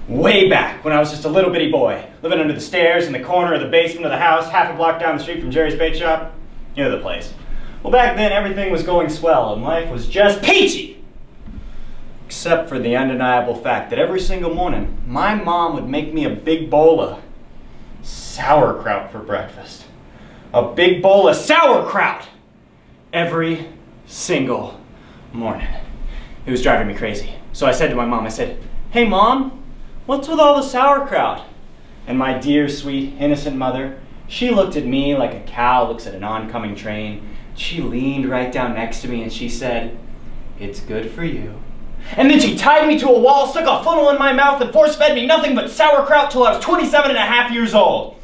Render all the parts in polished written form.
Way back when I was just a little bitty boy, living under the stairs in the corner of the basement of the house, half a block down the street from Jerry's bait shop. You know the place. Well, back then everything was going swell and life was just peachy. Except for the undeniable fact that every single morning, my mom would make me a big bowl of sauerkraut for breakfast. A big bowl of sauerkraut! Every single morning. It was driving me crazy. So I said to my mom, I said, "Hey Mom, what's with all the sauerkraut?" And my dear, sweet, innocent mother, she looked at me like a cow looks at an oncoming train. She leaned right down next to me and she said, "It's good for you." And then she tied me to a wall, stuck a funnel in my mouth, and force-fed me nothing but sauerkraut till I was 27 and a half years old.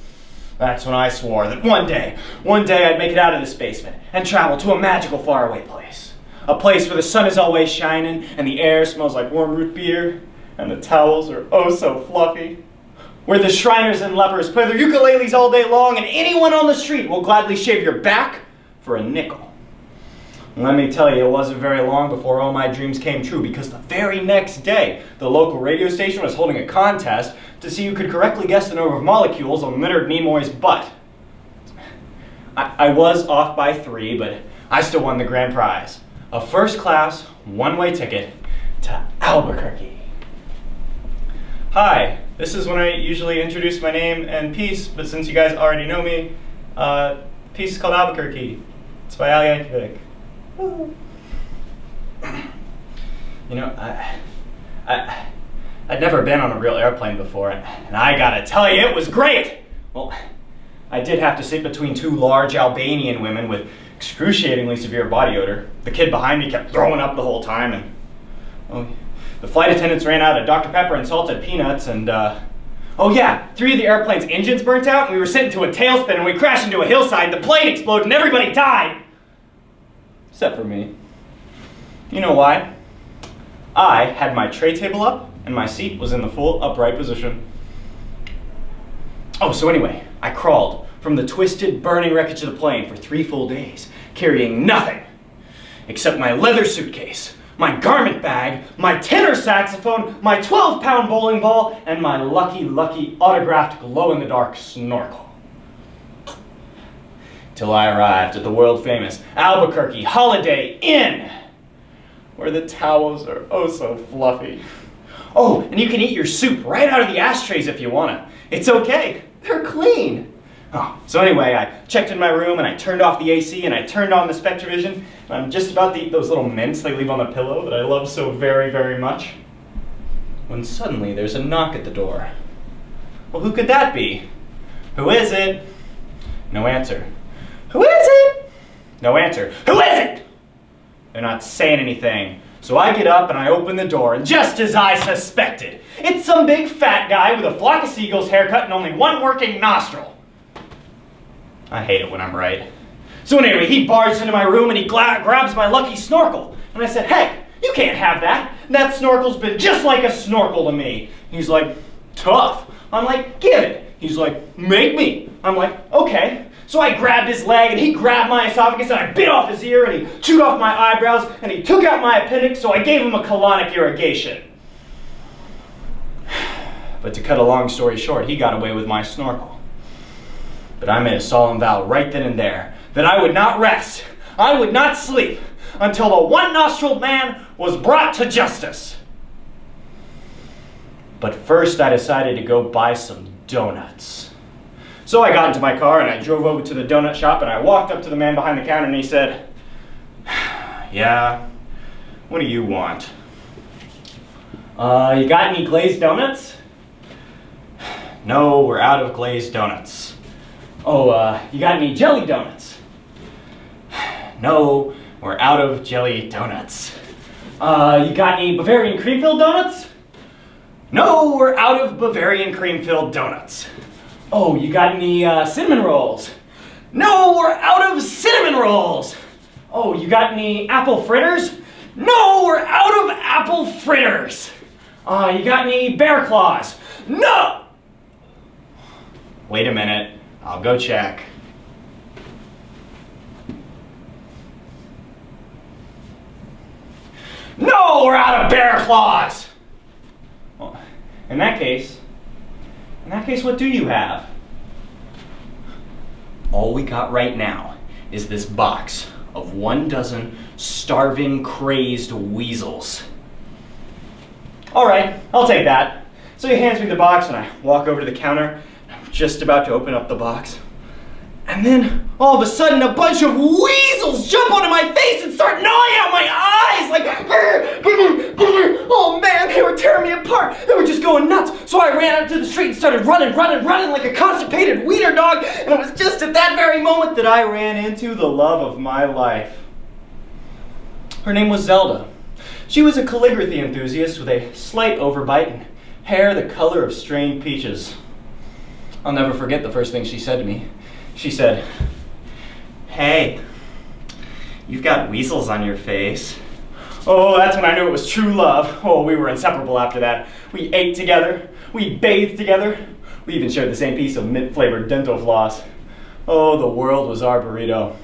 That's when I swore that one day I'd make it out of this basement and travel to a magical faraway place. A place where the sun is always shining and the air smells like warm root beer and the towels are oh so fluffy. Where the Shriners and lepers play their ukuleles all day long and anyone on the street will gladly shave your back for a nickel. And let me tell you, it wasn't very long before all my dreams came true, because the very next day, the local radio station was holding a contest to see who could correctly guess the number of molecules on Leonard Nimoy's butt. I was off by 3, but I still won the grand prize. A first-class, one-way ticket to Albuquerque. Hi, this is when I usually introduce my name and piece, but since you guys already know me, piece is called Albuquerque. It's by Al Yankovic. You know, I'd never been on a real airplane before, and I gotta tell you, it was great! Well, I did have to sit between 2 large Albanian women with excruciatingly severe body odor. The kid behind me kept throwing up the whole time, and the flight attendants ran out of Dr. Pepper and salted peanuts, and oh yeah, 3 of the airplane's engines burnt out, and we were sent into a tailspin, and we crashed into a hillside, the plane exploded, and everybody died! Except for me. You know why? I had my tray table up, and my seat was in the full upright position. Oh, so anyway, I crawled from the twisted, burning wreckage of the plane for 3 full days, carrying nothing except my leather suitcase, my garment bag, my tenor saxophone, my 12-pound bowling ball, and my lucky autographed glow-in-the-dark snorkel. Till I arrived at the world-famous Albuquerque Holiday Inn, where the towels are oh so fluffy. Oh, and you can eat your soup right out of the ashtrays if you want to. It's okay, they're clean. Oh, so anyway, I checked in my room and I turned off the AC and I turned on the Spectravision, and I'm just about to eat those little mints they leave on the pillow that I love so very, very much, when suddenly there's a knock at the door. Well, who could that be? Who is it? No answer. Who is it? No answer. Who is it? They're not saying anything. So I get up and I open the door, and just as I suspected, it's some big fat guy with a flock of seagulls haircut and only one working nostril. I hate it when I'm right. So anyway, he barged into my room and he grabs my lucky snorkel. And I said, "Hey, you can't have that. That snorkel's been just like a snorkel to me." He's like, "Tough." I'm like, "Give it." He's like, "Make me." I'm like, "Okay." So I grabbed his leg and he grabbed my esophagus and I bit off his ear and he chewed off my eyebrows and he took out my appendix, so I gave him a colonic irrigation. But to cut a long story short, he got away with my snorkel. But I made a solemn vow right then and there that I would not rest, I would not sleep until the one-nostriled man was brought to justice. But first I decided to go buy some donuts. So I got into my car and I drove over to the donut shop and I walked up to the man behind the counter and he said, "Yeah, what do you want?" You got any glazed donuts?" "No, we're out of glazed donuts." "Oh, you got any jelly donuts?" "No, we're out of jelly donuts." You got any Bavarian cream-filled donuts?" "No, we're out of Bavarian cream-filled donuts." "Oh, you got any cinnamon rolls?" "No, we're out of cinnamon rolls." "Oh, you got any apple fritters?" "No, we're out of apple fritters." You got any bear claws?" "No!" "Wait a minute, I'll go check." "No, we're out of bear claws." Well, In that case, what do you have? All we got right now is this box of 12 starving, crazed weasels. All right, I'll take that. So he hands me the box and I walk over to the counter. I'm just about to open up the box. And then, all of a sudden, a bunch of weasels jump onto my face and start gnawing out my eyes! Like, oh man, they were tearing me apart! They were just going nuts! So I ran out to the street and started running like a constipated wiener dog, and it was just at that very moment that I ran into the love of my life. Her name was Zelda. She was a calligraphy enthusiast with a slight overbite and hair the color of strained peaches. I'll never forget the first thing she said to me. She said, "Hey, you've got weasels on your face." Oh, that's when I knew it was true love. Oh, we were inseparable after that. We ate together. We bathed together. We even shared the same piece of mint-flavored dental floss. Oh, the world was our burrito.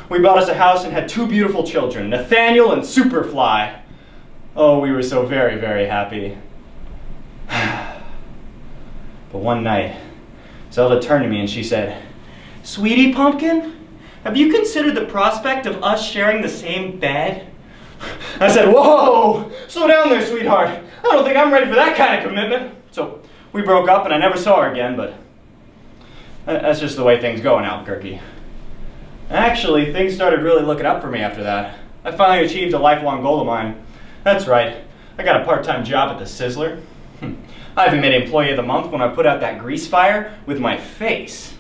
We bought us a house and had 2 beautiful children, Nathaniel and Superfly. Oh, we were so very, very happy. But one night, Zelda turned to me and she said, "Sweetie Pumpkin, have you considered the prospect of us sharing the same bed?" I said, "Whoa, slow down there, sweetheart. I don't think I'm ready for that kind of commitment." So we broke up and I never saw her again, but that's just the way things go in Albuquerque. Actually, things started really looking up for me after that. I finally achieved a lifelong goal of mine. That's right, I got a part-time job at the Sizzler. I even made Employee of the Month when I put out that grease fire with my face.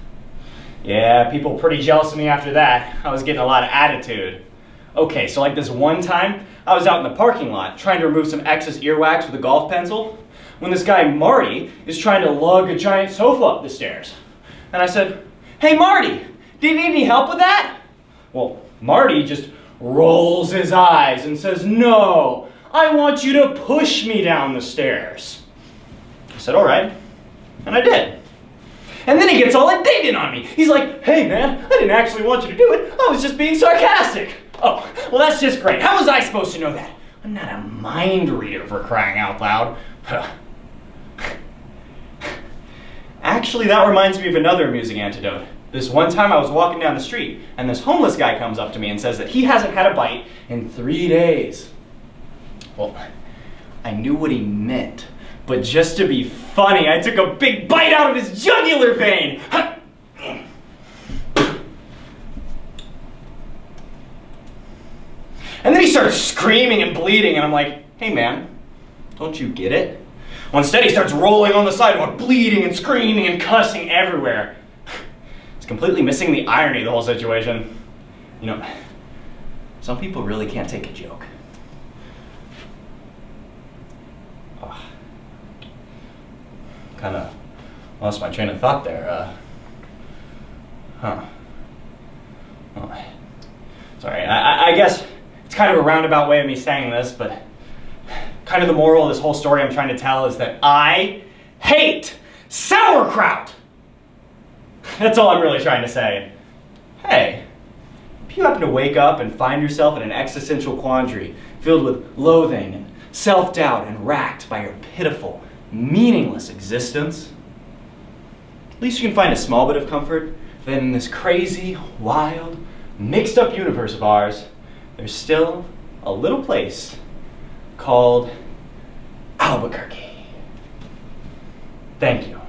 Yeah, people were pretty jealous of me after that. I was getting a lot of attitude. Okay, so like this one time, I was out in the parking lot trying to remove some excess earwax with a golf pencil when this guy Marty is trying to lug a giant sofa up the stairs. And I said, "Hey Marty, do you need any help with that?" Well, Marty just rolls his eyes and says, "No, I want you to push me down the stairs." I said, "All right," and I did. And then he gets all indignant on me. He's like, "Hey man, I didn't actually want you to do it. I was just being sarcastic." Oh, well that's just great. How was I supposed to know that? I'm not a mind reader, for crying out loud. Actually, that reminds me of another amusing anecdote. This one time I was walking down the street and this homeless guy comes up to me and says that he hasn't had a bite in 3 days. Well, I knew what he meant. But just to be funny, I took a big bite out of his jugular vein. And then he starts screaming and bleeding, and I'm like, "Hey man, don't you get it?" Well, instead he starts rolling on the sidewalk, bleeding and screaming and cussing everywhere. He's completely missing the irony of the whole situation. You know, some people really can't take a joke. Kind of lost my train of thought there. Oh, sorry, I guess it's kind of a roundabout way of me saying this, but kind of the moral of this whole story I'm trying to tell is that I hate sauerkraut! That's all I'm really trying to say. Hey, if you happen to wake up and find yourself in an existential quandary filled with loathing and self-doubt and racked by your pitiful, meaningless existence, at least you can find a small bit of comfort that in this crazy, wild, mixed up universe of ours, there's still a little place called Albuquerque. Thank you.